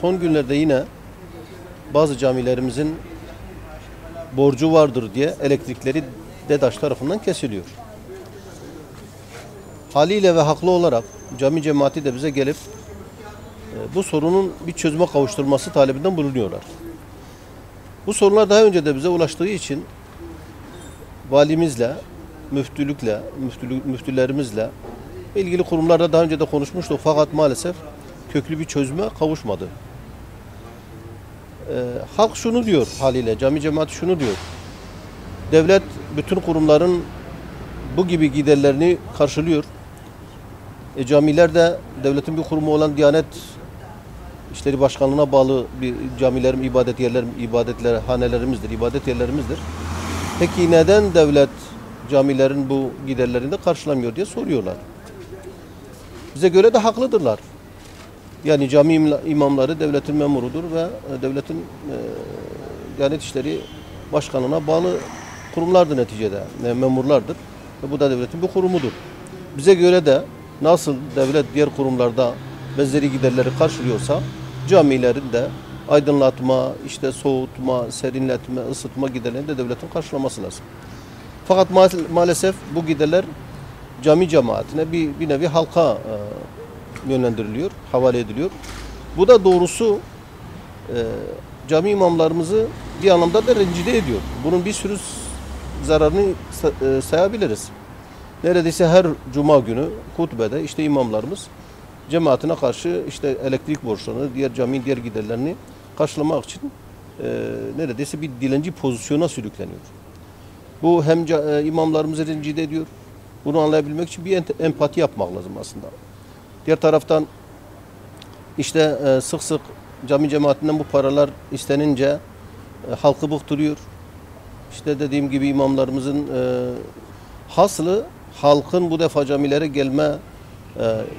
son günlerde yine bazı camilerimizin borcu vardır diye elektrikleri DEDAŞ tarafından kesiliyor. Haliyle ve haklı olarak cami cemaati de bize gelip bu sorunun bir çözüme kavuşturulması talebinden bulunuyorlar. Bu sorunlar daha önce de bize ulaştığı için valimizle, müftülerimizle ilgili kurumlarla daha önce de konuşmuştuk fakat maalesef köklü bir çözüme kavuşmadı. Halk şunu diyor haliyle, cami cemaati şunu diyor. Devlet bütün kurumların bu gibi giderlerini karşılıyor. Camiler de devletin bir kurumu olan Diyanet İşleri Başkanlığı'na bağlı bir camilerim, ibadet yerlerimizdir. Peki neden devlet camilerin bu giderlerini de karşılamıyor diye soruyorlar. Bize göre de haklıdırlar. Yani cami imamları devletin memurudur ve devletin Diyanet İşleri Başkanlığı'na bağlı kurumlardır neticede, memurlardır. Ve bu da devletin bir kurumudur. Bize göre de nasıl devlet diğer kurumlarda benzeri giderleri karşılıyorsa camilerin de aydınlatma, işte soğutma, serinletme, ısıtma giderlerini de devletin karşılaması lazım. Fakat maalesef bu giderler cami cemaatine bir nevi halka yönlendiriliyor, havale ediliyor. Bu da doğrusu cami imamlarımızı bir anlamda da rencide ediyor. Bunun bir sürü zararını sayabiliriz. Neredeyse her cuma günü hutbede işte imamlarımız cemaatine karşı işte elektrik borçlarını, caminin diğer giderlerini karşılamak için neredeyse bir dilenci pozisyona sürükleniyor. Bu hem imamlarımızı rencide ediyor. Bunu anlayabilmek için bir empati yapmak lazım aslında. Diğer taraftan işte sık sık cami cemaatinden bu paralar istenince halkı bıktırıyor. İşte dediğim gibi imamlarımızın hasılı halkın bu defa camilere gelme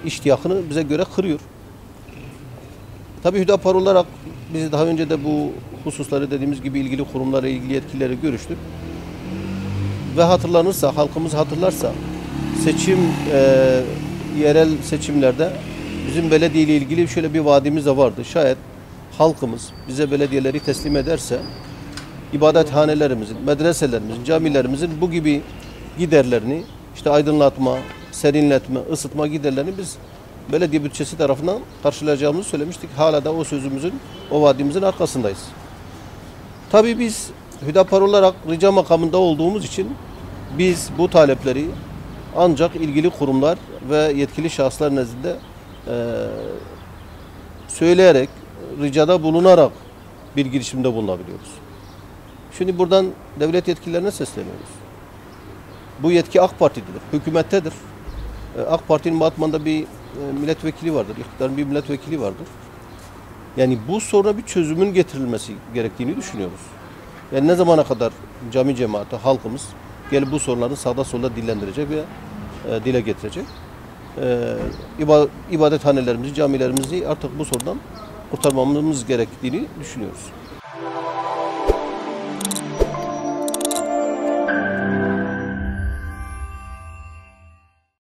iştiyakını bize göre kırıyor. Tabii Hüdapar olarak biz daha önce de bu hususları dediğimiz gibi ilgili kurumlara, ilgili yetkilileri görüştük. Ve hatırlanırsa, halkımız hatırlarsa yerel seçimlerde bizim belediye ile ilgili şöyle bir vaadimiz de vardı. Şayet halkımız bize belediyeleri teslim ederse ibadethanelerimizin, medreselerimizin, camilerimizin bu gibi giderlerini işte aydınlatma, serinletme, ısıtma giderlerini biz belediye bütçesi tarafından karşılayacağımızı söylemiştik. Hala da o sözümüzün, o vaadimizin arkasındayız. Tabii biz Hüdapar olarak rica makamında olduğumuz için biz bu talepleri ancak ilgili kurumlar ve yetkili şahıslar nezdinde söyleyerek, ricada bulunarak bir girişimde bulunabiliyoruz. Şimdi buradan devlet yetkililerine sesleniyoruz. Bu yetki AK Parti'dedir, hükümettedir. AK Parti'nin Batman'da bir milletvekili vardır, iktidarın bir milletvekili vardır. Yani bu soruna bir çözümün getirilmesi gerektiğini düşünüyoruz. Yani ne zamana kadar cami cemaati, halkımız gelip bu sorunları sağda solda dillendirecek ve dile getirecek. İbadethanelerimizi, camilerimizi artık bu sorundan kurtarmamız gerektiğini düşünüyoruz.